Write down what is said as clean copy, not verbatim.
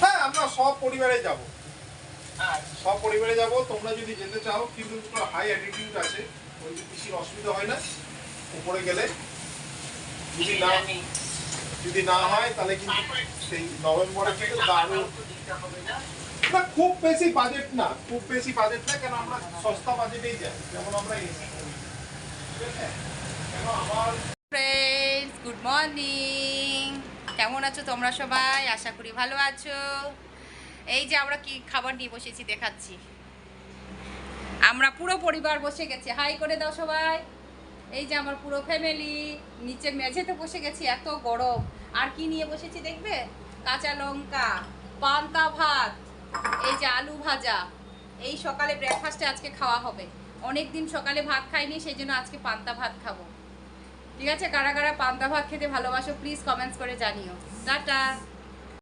হ্যাঁ, আমরা সব পরিবারে যাব, সব পরিবারে যাব। তোমরা যদি যেতে চাও, কিন্তু একটু হাই অ্যাটিটিউড আছে, ওই যে পিসির অসুবিধা হয় না উপরে গেলে। যদি না হয় তাহলে কিন্তু সেই নভেম্বরে থেকে দারুণ। না, খুব বেশি বাজেট না, খুব বেশি বাজেট না, কেন আমরা সস্তা বাজেটেই যাই, যেমন আমরা এসি করি, ঠিক আছে? কেন আমার ফ্রেন্ডস, গুড মর্নিং। কেমন আছো তোমরা সবাই? আশা করি ভালো আছো। এই যে আমরা কি খাবার নিয়ে বসেছি দেখাচ্ছি। আমরা পুরো পরিবার বসে গেছি, হাই করে দাও সবাই। এই যে আমার পুরো ফ্যামিলি নিচে মেঝেতে বসে গেছি, এত গরম। আর কি নিয়ে বসেছি দেখবে? কাঁচা লঙ্কা, পান্তা ভাত, এই যে আলু ভাজা। এই সকালে ব্রেকফাস্টে আজকে খাওয়া হবে। অনেক দিন সকালে ভাত খাইনি, সেই জন্য আজকে পান্তা ভাত খাবো। ঠিক আছে, কারা কারা পান্তা ভাত খেতে ভালোবাসো প্লিজ কমেন্টস করে জানিও। টাটা।